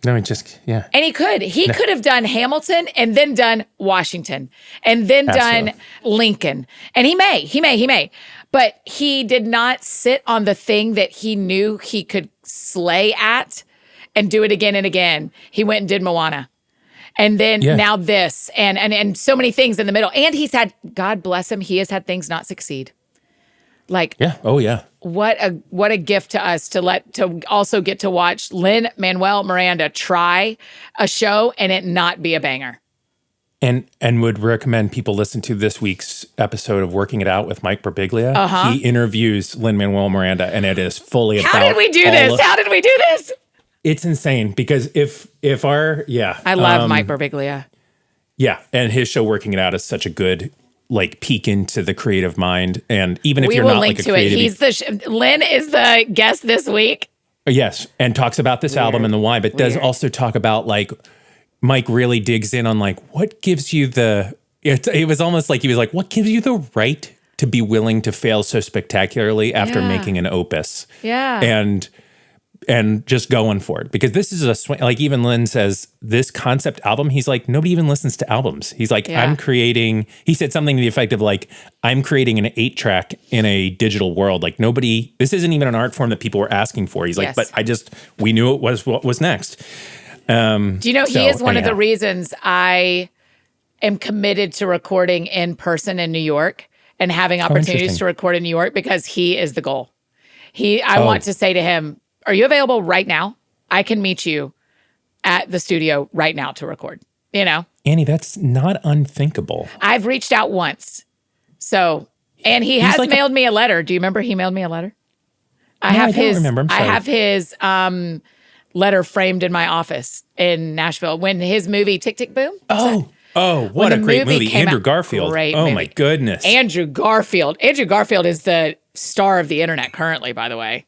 No, it just, yeah. And he could have done Hamilton and then done Washington and then Absolutely. done Lincoln. And he may. But he did not sit on the thing that he knew he could slay at and do it again and again. He went and did Moana. And then now this and so many things in the middle. And he's had, God bless him, he has had things not succeed. Like, yeah. Oh, yeah. What a gift to us to also get to watch Lin-Manuel Miranda try a show and it not be a banger. And would recommend people listen to this week's episode of Working It Out with Mike Birbiglia. He interviews Lin-Manuel Miranda, and it is fully about. How did we do this? It's insane because if our I love Mike Birbiglia. Yeah, and his show Working It Out is such a good peek into the creative mind, and even if you're not like a creative, Lin is the guest this week. Yes, and talks about this album and the why, but does also talk about Mike really digs in on what gives you it was almost like he was like, what gives you the right to be willing to fail so spectacularly after making an opus? Yeah. And just going for it. Because this is a swing, even Lin says, this concept album, he's like, nobody even listens to albums. He's like, he said something to the effect of I'm creating an 8-track in a digital world. This isn't even an art form that people were asking for. He's like, but we knew it was what was next. Do you know, he is one of the reasons I am committed to recording in person in New York and having opportunities to record in New York because he is the goal. I want to say to him, are you available right now? I can meet you at the studio right now to record, Annie, that's not unthinkable. I've reached out once. So, and he has mailed me a letter. Do you remember he mailed me a letter? I don't remember. I'm sorry. I have his letter framed in my office in Nashville when his movie Tick, Tick, Boom. What a great movie. Andrew Garfield. My goodness. Andrew Garfield. Andrew Garfield is the star of the internet currently, by the way.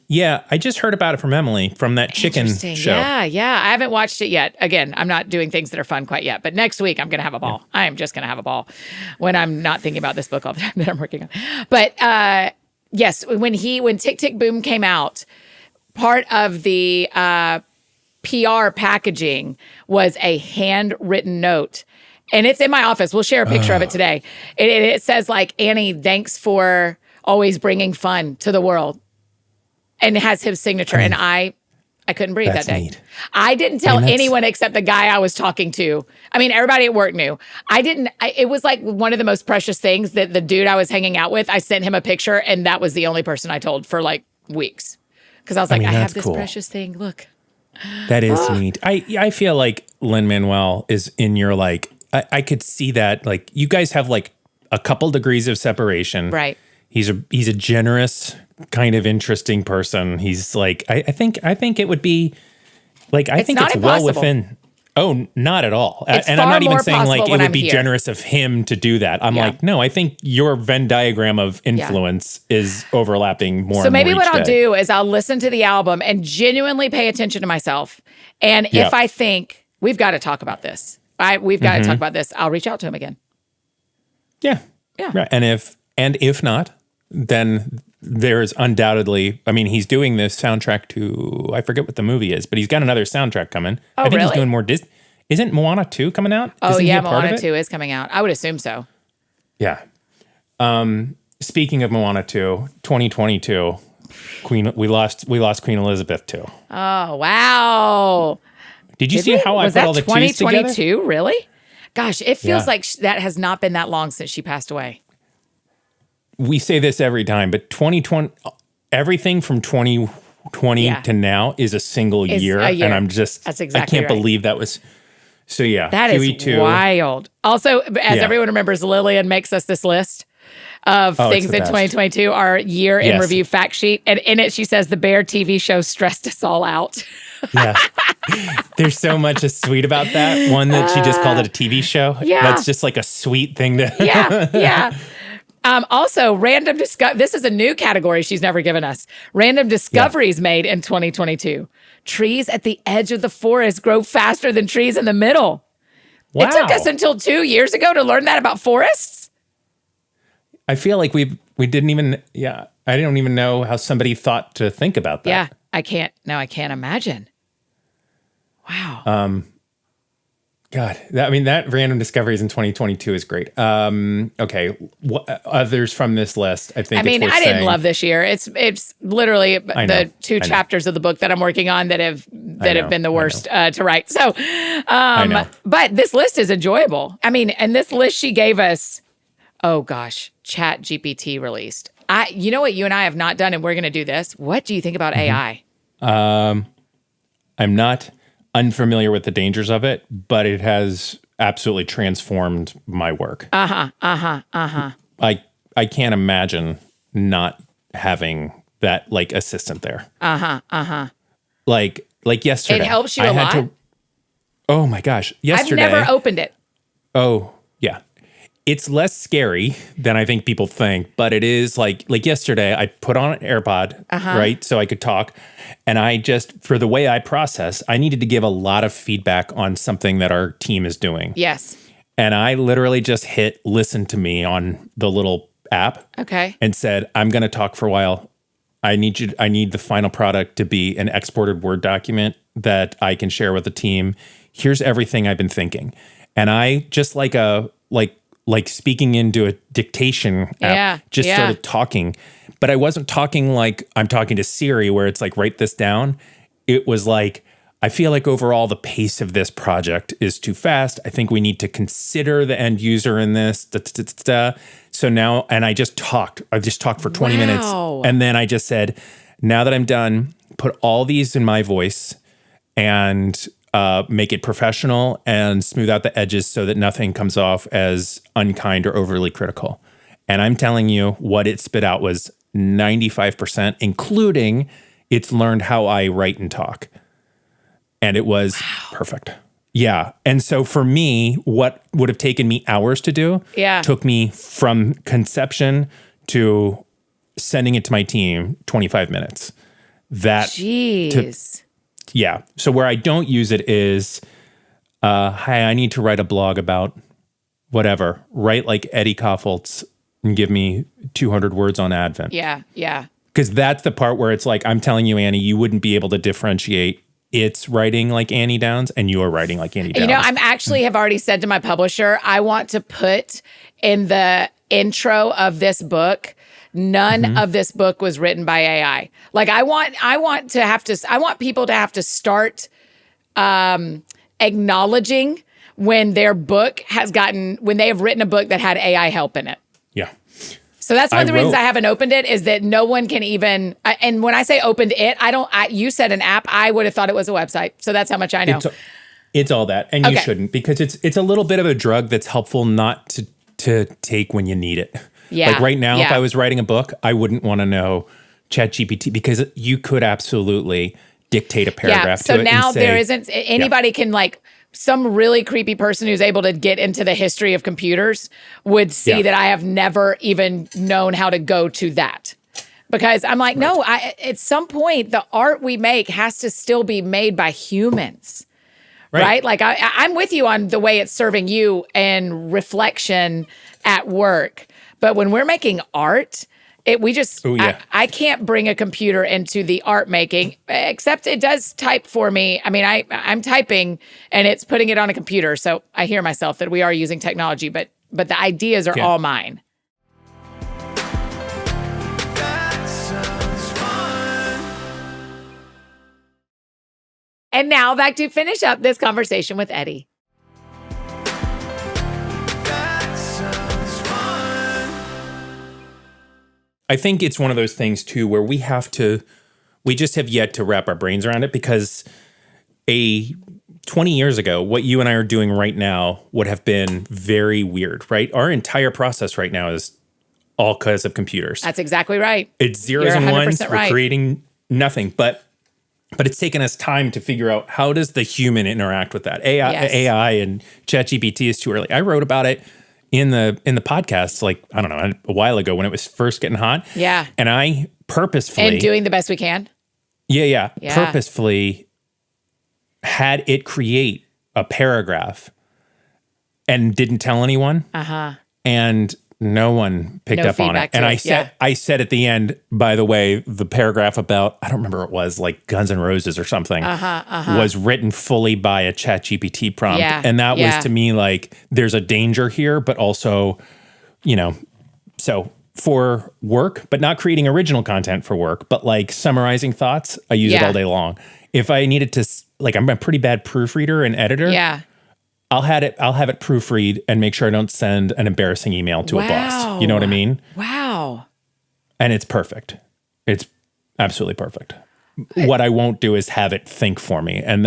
Yeah, I just heard about it from Emily from that chicken show. Yeah. I haven't watched it yet. Again, I'm not doing things that are fun quite yet, but next week I'm going to have a ball. Yeah. I am just going to have a ball when I'm not thinking about this book all the time that I'm working on. But yes, when Tick, Tick, Boom came out, part of the PR packaging was a handwritten note. And it's in my office. We'll share a picture of it today. It says Annie, thanks for always bringing fun to the world. And it has his signature. And I couldn't breathe that day. Neat. I didn't tell anyone except the guy I was talking to. I mean, everybody at work knew. It was one of the most precious things that the dude I was hanging out with, I sent him a picture and that was the only person I told for weeks. Because I was I have this precious thing. Look. That is neat. I feel like Lin-Manuel is in your I could see that. You guys have a couple degrees of separation. Right. He's a generous, kind of interesting person. He's I think it would be I think it's well within. Oh, not at all. And I'm not even saying it would be generous of him to do that. I'm no, I think your Venn diagram of influence is overlapping more. So maybe what I'll do is I'll listen to the album and genuinely pay attention to myself. And if I think we've got to talk about this, we've got to talk about this, I'll reach out to him again. Yeah. Right. And if not, then there's undoubtedly, he's doing this soundtrack to, I forget what the movie is, but he's got another soundtrack coming. Oh, I think really? he's doing more Disney. Isn't Moana 2 coming out? Oh, yeah, Moana 2 is coming out. I would assume so. Yeah. Speaking of Moana 2, 2022, we lost Queen Elizabeth too. Oh, wow. Did you see how I put all the twos together? 2022, really? Gosh, it feels like that has not been that long since she passed away. We say this every time, but 2020, everything from 2020 to now is a single year. And I'm just, that's exactly I can't believe that was, so yeah. That is wild. Also, as everyone remembers, Lillian makes us this list of things in 2022, our year in review fact sheet. And in it, she says the Bear TV show stressed us all out. Yeah. There's so much sweet about that. One that she just called it a TV show. Yeah. That's just a sweet thing to. Yeah. Also, random this is a new category she's never given us. Random discoveries made in 2022. Trees at the edge of the forest grow faster than trees in the middle. Wow. It took us until 2 years ago to learn that about forests. I feel like we didn't even, I don't even know how somebody thought to think about that. Yeah, I can't imagine. Wow. God, that random discoveries in 2022 is great. Okay, what others from this list? I think. I didn't love this year. It's literally the two I know. chapters of the book that I'm working on that have been the worst to write. So, I know. but this list is enjoyable. And this list she gave us. Oh gosh, Chat GPT released. You know what you and I have not done, and we're going to do this. What do you think about AI? I'm not unfamiliar with the dangers of it, but it has absolutely transformed my work. I can't imagine not having that like assistant there. Like yesterday. It helps you a lot. Oh my gosh. Yesterday. I've never opened it. Oh, yeah. It's less scary than I think people think, but it is like yesterday I put on an AirPod, right? So I could talk. And I just, for the way I process, I needed to give a lot of feedback on something that our team is doing. Yes. And I literally just hit listen to me on the little app. Okay. And said, I'm going to talk for a while. I need the final product to be an exported Word document that I can share with the team. Here's everything I've been thinking. And I just like speaking into a dictation app, started talking. But I wasn't talking like I'm talking to Siri where it's like, write this down. It was like, I feel like overall the pace of this project is too fast. I think we need to consider the end user in this. So now, and I just talked for 20 minutes. And then I just said, now that I'm done, put all these in my voice and make it professional and smooth out the edges so that nothing comes off as unkind or overly critical. And I'm telling you, what it spit out was 95%, including it's learned how I write and talk. And it was perfect. Yeah. And so for me, what would have taken me hours to do took me from conception to sending it to my team 25 minutes. Jeez. Yeah. So where I don't use it is, hi, I need to write a blog about whatever. Write like Eddie Koffoltz and give me 200 words on Advent. Yeah. Yeah. Because that's the part where it's like, I'm telling you, Annie, you wouldn't be able to differentiate it's writing like Annie Downs and you're writing like Annie Downs. I'm actually have already said to my publisher, I want to put in the intro of this book, none of this book was written by AI. Like I want people to have to start acknowledging when their book when they have written a book that had AI help in it. Yeah. So that's one of the reasons I haven't opened it is that no one can even, and when I say opened it, you said an app, I would have thought it was a website. So that's how much I know. It's all that. And you shouldn't, because it's a little bit of a drug that's helpful not to take when you need it. Yeah. Like right now, if I was writing a book, I wouldn't want to know ChatGPT because you could absolutely dictate a paragraph to it. So now and say, there isn't, anybody can like, some really creepy person who's able to get into the history of computers would see that I have never even known how to go to that. Because I'm like, no, at some point, the art we make has to still be made by humans. Right? Like, I'm with you on the way it's serving you and reflection at work. But when we're making art, I can't bring a computer into the art making, except it does type for me. I mean, I'm typing and it's putting it on a computer. So I hear myself that we are using technology, but the ideas are all mine. That sounds fun. And now back to finish up this conversation with Eddie. That sounds fun. I think it's one of those things too, where we just have yet to wrap our brains around it because 20 years ago, what you and I are doing right now would have been very weird, right? Our entire process right now is all because of computers. That's exactly right. It's zeros You're and ones. 100% We're right. creating nothing, but it's taken us time to figure out how does the human interact with that. AI and ChatGPT is too early. I wrote about it in the podcast, like, I don't know, a while ago when it was first getting hot. Yeah. And I purposefully... And doing the best we can. Yeah. Purposefully had it create a paragraph and didn't tell anyone. Uh-huh. And No one picked No up on it. feedback to And it, I said at the end, by the way, the paragraph about, I don't remember what it was, like Guns N' Roses or something, was written fully by a ChatGPT prompt. Yeah, And that yeah. was to me like, there's a danger here, but also, so for work, but not creating original content for work, but like summarizing thoughts, I use it all day long. If I needed to, like, I'm a pretty bad proofreader and editor. Yeah. I'll have it proofread and make sure I don't send an embarrassing email to a boss. You know what I mean? Wow. And it's perfect. It's absolutely perfect. What I won't do is have it think for me. And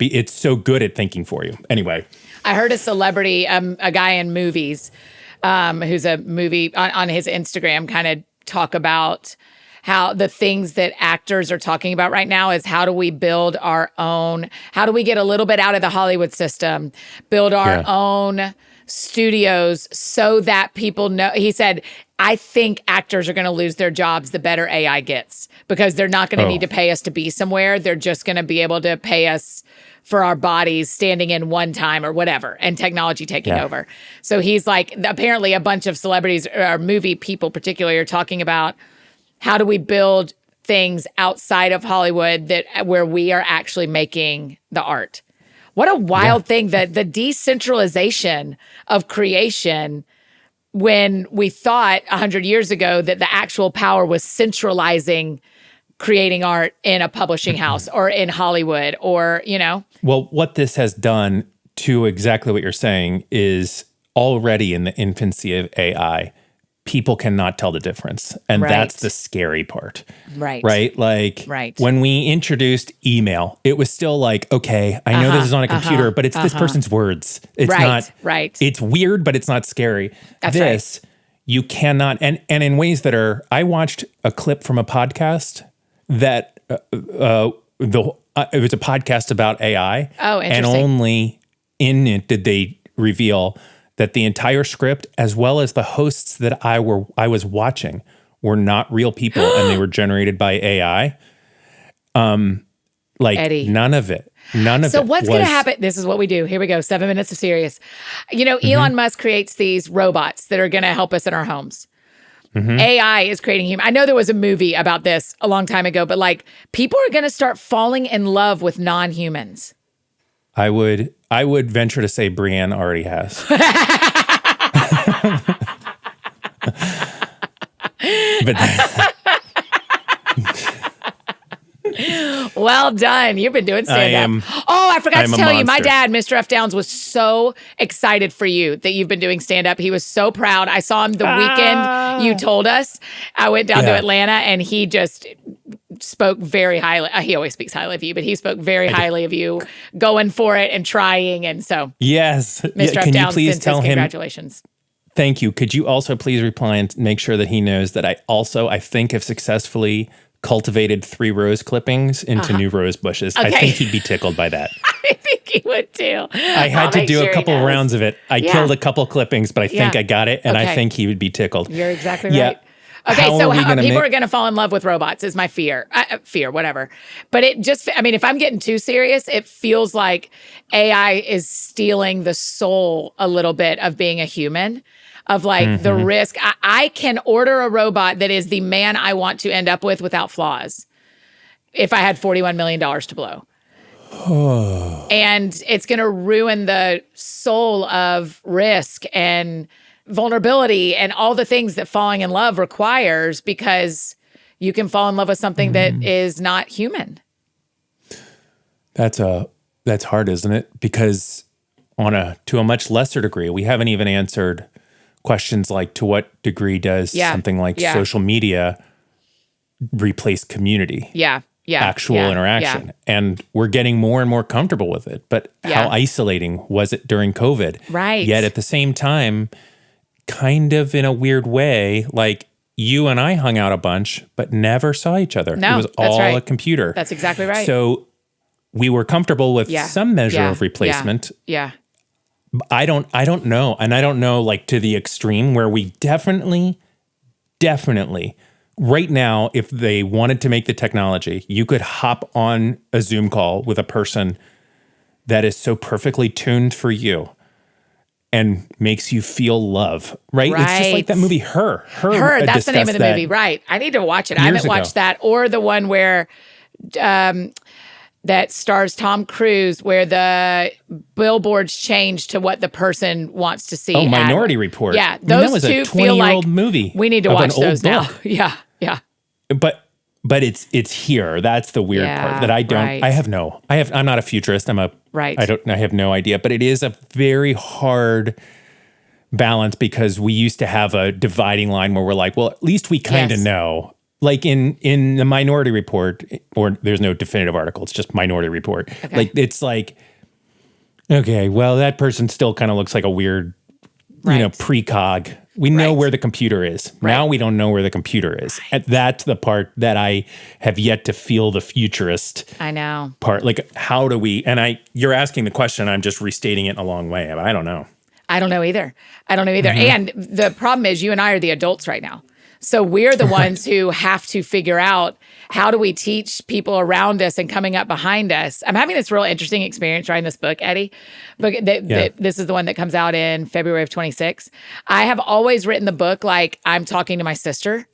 it's so good at thinking for you. Anyway. I heard a celebrity, a guy in movies, who's a movie on his Instagram, kind of talk about how the things that actors are talking about right now is how do we build our own, how do we get a little bit out of the Hollywood system, build our own studios so that people know. He said, I think actors are going to lose their jobs the better AI gets, because they're not going to need to pay us to be somewhere. They're just going to be able to pay us for our bodies standing in one time or whatever, and technology taking over. So he's like, apparently a bunch of celebrities or movie people particularly are talking about, how do we build things outside of Hollywood where we are actually making the art? What a wild thing, that the decentralization of creation, when we thought 100 years ago that the actual power was centralizing creating art in a publishing house or in Hollywood or, Well, what this has done to exactly what you're saying is already in the infancy of AI, people cannot tell the difference. And that's the scary part. Right? Like when we introduced email, it was still like, okay, I know this is on a computer, but it's this person's words. It's not, it's weird, but it's not scary. That's you cannot, and in ways that are, I watched a clip from a podcast that it was a podcast about AI. Oh, interesting. And only in it did they reveal that the entire script, as well as the hosts that I was watching, were not real people and they were generated by AI. Eddie. None of it. So what's going to happen? This is what we do. Here we go. 7 minutes of serious. Elon Musk creates these robots that are going to help us in our homes. AI is creating human. I know there was a movie about this a long time ago, but like people are going to start falling in love with non-humans. I would venture to say Brienne already has. Well done. You've been doing stand-up. I forgot to tell you, my dad, Mr. F. Downs, was so excited for you that you've been doing stand-up. He was so proud. I saw him the weekend you told us. I went down to Atlanta, and he just spoke very highly. He always speaks highly of you, but he spoke very highly of you, going for it and trying. And so, yes, Mr. F. Can Downs you please sends tell his him? Congratulations. Thank you. Could you also please reply and make sure that he knows that I think have successfully cultivated 3 rose clippings into new rose bushes. Okay. I think he'd be tickled by that. I think he would too. I had to do a couple rounds of it. I killed a couple clippings, but I think I got it, and I think he would be tickled. You're exactly right. Okay, so people are going to fall in love with robots is my fear. Whatever. But it just, if I'm getting too serious, it feels like AI is stealing the soul a little bit of being a human, of like the risk. I can order a robot that is the man I want to end up with without flaws if I had $41 million to blow. And it's going to ruin the soul of risk and vulnerability and all the things that falling in love requires, because you can fall in love with something that is not human. That's hard, isn't it? Because to a much lesser degree, we haven't even answered questions like, to what degree does something like social media replace community? Actual interaction. And we're getting more and more comfortable with it. But how isolating was it during COVID? Right. Yet at the same time, kind of in a weird way, like you and I hung out a bunch, but never saw each other. No, it was all a computer. That's exactly right. So we were comfortable with some measure of replacement. I don't know. And I don't know, like, to the extreme where we definitely, right now, if they wanted to make the technology, you could hop on a Zoom call with a person that is so perfectly tuned for you and makes you feel love, right? It's just like that movie, Her. Her, that's the name of the movie, right? I need to watch it. I haven't watched that, or the one where that stars Tom Cruise, where the billboards change to what the person wants to see. Oh, Minority Report. Yeah, those that was two a feel like movie. We need to watch those now. Yeah. But it's here. That's the weird part that I don't. Right. I'm not a futurist. I have no idea. But it is a very hard balance because we used to have a dividing line where we're like, well, at least we kind of know. Like in the Minority Report, or there's no definitive article. It's just Minority Report. Okay. Like it's like, okay, well, that person still kind of looks like a weird, precog. We know where the computer is. Right. Now we don't know where the computer is. Right. And that's the part that I have yet to feel the futurist. I know. Part. Like, how do we, you're asking the question, I'm just restating it in a long way. I don't know. I don't know either. Mm-hmm. And the problem is you and I are the adults right now. So we're the ones who have to figure out how do we teach people around us and coming up behind us. I'm having this real interesting experience writing this book, Eddie. This is the one that comes out in February of 26. I have always written the book like I'm talking to my sister.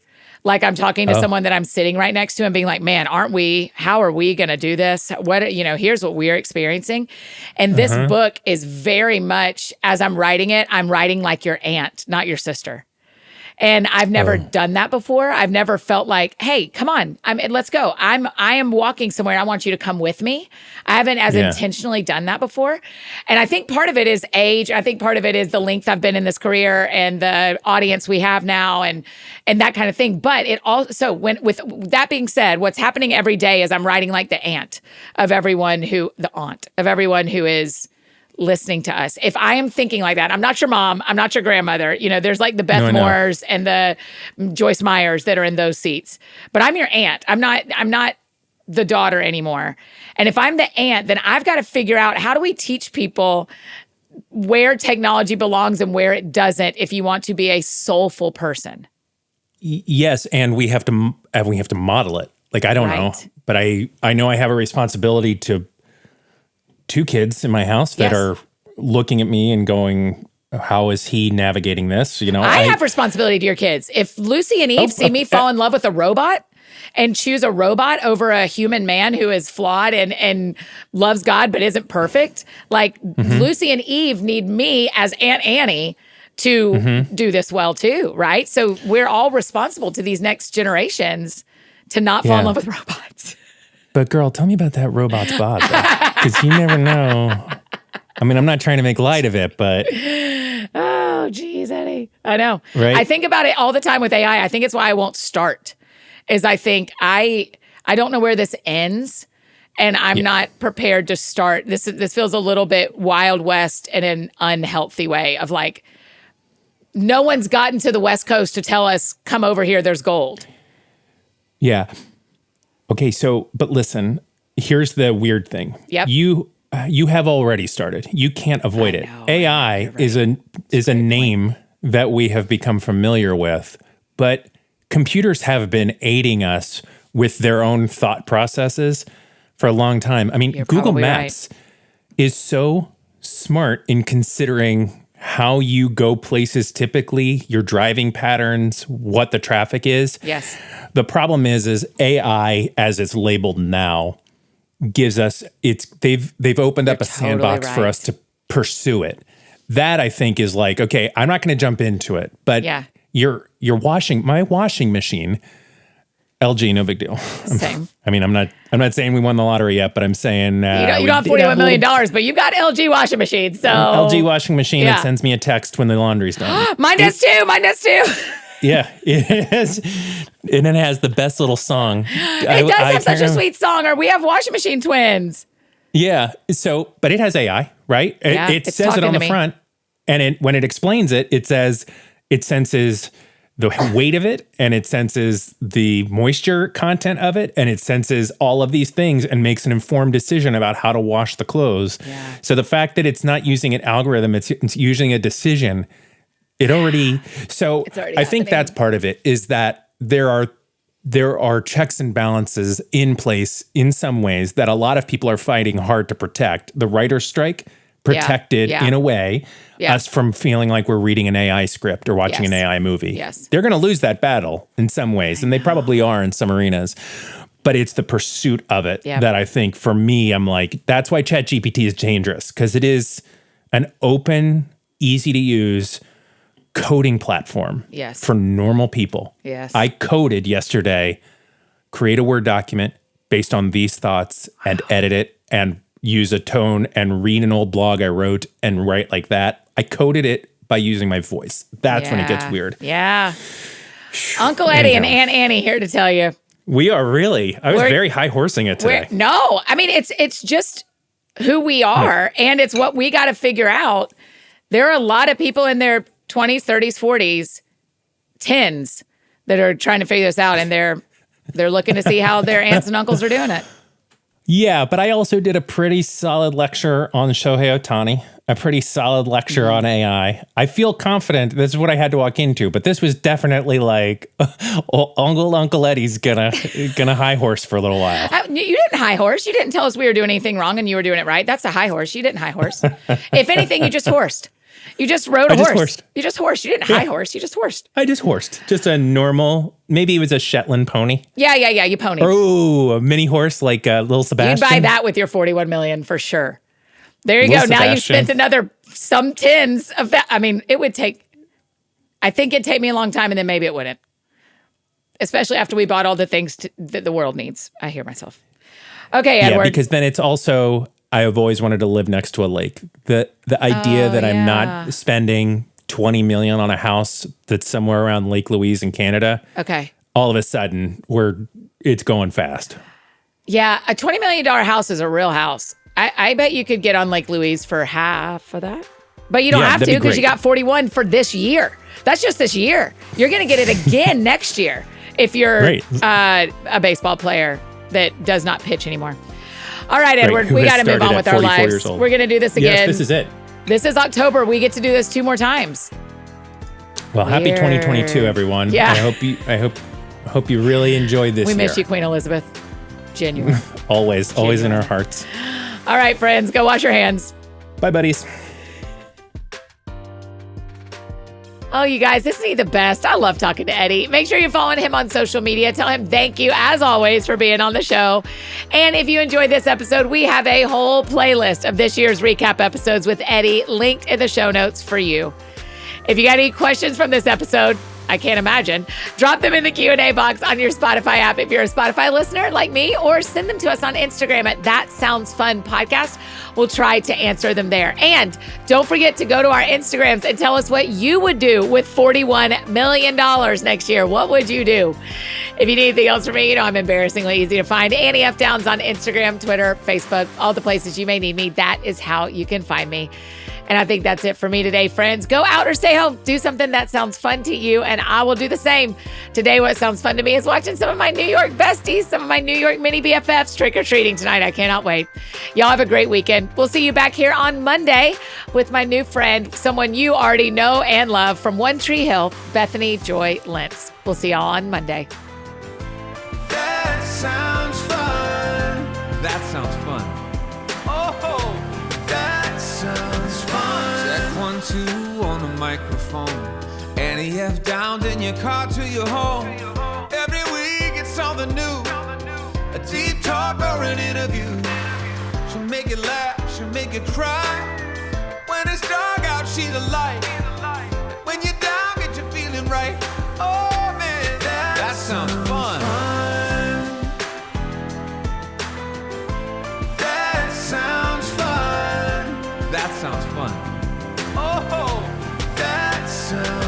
Like I'm talking to someone that I'm sitting right next to and being like, man, how are we going to do this? Here's what we're experiencing. And this book is very much, as I'm writing it, I'm writing like your aunt, not your sister. And I've never done that before. I've never felt like, hey, come on, let's go. I am walking somewhere. I want you to come with me. I haven't intentionally done that before. And I think part of it is age. I think part of it is the length I've been in this career and the audience we have now and that kind of thing. But it also, with that being said, what's happening every day is I'm writing like the aunt of everyone who is listening to us. If I am thinking like that, I'm not your mom, I'm not your grandmother. There's like the Beth Moores and the Joyce Meyers that are in those seats. But I'm your aunt. I'm not the daughter anymore. And if I'm the aunt, then I've got to figure out how do we teach people where technology belongs and where it doesn't if you want to be a soulful person. Yes, and we have to model it. Like I don't know, but I know I have a responsibility to 2 kids in my house that are looking at me and going, how is he navigating this? I have responsibility to your kids. If Lucy and Eve see me fall in love with a robot and choose a robot over a human man who is flawed and loves God but isn't perfect, like Lucy and Eve need me as Aunt Annie to do this well too, right? So we're all responsible to these next generations to not fall in love with robots. But girl, tell me about that robot's bod, because you never know. I mean, I'm not trying to make light of it, but oh, geez, Eddie, I know. Right? I think about it all the time with AI. I think it's why I won't start. Is I think I don't know where this ends, and I'm not prepared to start. This feels a little bit Wild West in an unhealthy way of like, no one's gotten to the West Coast to tell us, come over here, there's gold. Yeah. Okay, but listen, here's the weird thing. Yep. You have already started. You can't avoid it. AI is a name that we have become familiar with, but computers have been aiding us with their own thought processes for a long time. I mean, Google Maps is so smart in considering how you go places typically, your driving patterns, what the traffic is. Yes. The problem is AI, as it's labeled now, gives us they've opened up a sandbox for us to pursue it. That I think is like, okay, I'm not going to jump into it, but my washing machine, LG, no big deal. Same. I mean, I'm not saying we won the lottery yet, but I'm saying you don't have $41 million, but you got LG washing machine. So LG washing machine that sends me a text when the laundry's done. Mine does too. Yeah, it is. And it has the best little song. It does have such a sweet song, or we have washing machine twins. Yeah. So, but it has AI, right? Yeah, it says it on the front. And when it explains it, it says it senses the weight of it, and it senses the moisture content of it, and it senses all of these things and makes an informed decision about how to wash the clothes. Yeah. So the fact that it's not using an algorithm, it's using a decision. I think that's part of it, is that there are checks and balances in place in some ways that a lot of people are fighting hard to protect. The writer's strike protected in a way us from feeling like we're reading an AI script or watching an AI movie. Yes. They're going to lose that battle in some ways, and they probably are in some arenas. But it's the pursuit of it that I think, for me, I'm like, that's why ChatGPT is dangerous, because it is an open, easy to use coding platform for normal people. Yes. I coded yesterday, create a Word document based on these thoughts and edit it and use a tone and read an old blog I wrote and write like that. I coded it by using my voice. That's when it gets weird. Yeah. Uncle Eddie and Aunt Annie here to tell you. We are really. I was very high horsing it today. No, I mean, it's just who we are, and it's what we got to figure out. There are a lot of people in their 20s, 30s, 40s, 10s that are trying to figure this out, and they're looking to see how their aunts and uncles are doing it. Yeah, but I also did a pretty solid lecture on Shohei Ohtani, a pretty solid lecture on AI. I feel confident. This is what I had to walk into, but this was definitely like Uncle Eddie's gonna high horse for a little while. You didn't high horse. You didn't tell us we were doing anything wrong and you were doing it right. That's a high horse. You didn't high horse. If anything, you just horsed. You just rode a horse. Horsed. You just horsed. You didn't high horse. You just horsed. I just horsed. Just a normal, maybe it was a Shetland pony. Yeah. You ponied. Oh, a mini horse like little Sebastian. You'd buy that with your 41 million for sure. There you Little go. Now Sebastian. you spent some tens of that. I mean, I think it'd take me a long time, and then maybe it wouldn't. Especially after we bought all the things that the world needs. I hear myself. Okay, Edward. Yeah, because then it's also, I have always wanted to live next to a lake. The idea that I'm not spending $20 million on a house that's somewhere around Lake Louise in Canada. Okay. All of a sudden, it's going fast. Yeah, a $20 million house is a real house. I bet you could get on Lake Louise for half of that. But you don't have to, because you got 41 for this year. That's just this year. You're going to get it again next year if you're a baseball player that does not pitch anymore. All right, Edward, we got to move on with our lives. We're going to do this again. Yes, this is it. This is October. We get to do this 2 more times. Well, happy 2022, everyone. Yeah. I hope you really enjoyed this year. We miss you, Queen Elizabeth. Genuine. always in our hearts. All right, friends, go wash your hands. Bye, buddies. Oh, you guys, isn't he the best? I love talking to Eddie. Make sure you're following him on social media. Tell him thank you, as always, for being on the show. And if you enjoyed this episode, we have a whole playlist of this year's recap episodes with Eddie linked in the show notes for you. If you got any questions from this episode, I can't imagine, drop them in the Q&A box on your Spotify app if you're a Spotify listener like me, or send them to us on Instagram at That Sounds Fun Podcast. We'll try to answer them there. And don't forget to go to our Instagrams and tell us what you would do with $41 million next year. What would you do? If you need anything else from me, I'm embarrassingly easy to find. Annie F. Downs on Instagram, Twitter, Facebook, all the places you may need me. That is how you can find me. And I think that's it for me today, friends. Go out or stay home. Do something that sounds fun to you, and I will do the same. Today, what sounds fun to me is watching some of my New York besties, some of my New York mini BFFs trick-or-treating tonight. I cannot wait. Y'all have a great weekend. We'll see you back here on Monday with my new friend, someone you already know and love from One Tree Hill, Bethany Joy Lentz. We'll see y'all on Monday. That sounds fun. That sounds fun. Oh, that sounds fun. Check 1, 2 on the microphone. Annie F. Downs in your car to your home. Every week it's something new. A deep talk or an interview. She'll make you laugh, she'll make you cry. When it's dark out, she's a light. When you're down, get you feeling right. Oh man, that sounds fun. That sounds fun. That sounds fun. Oh, that sounds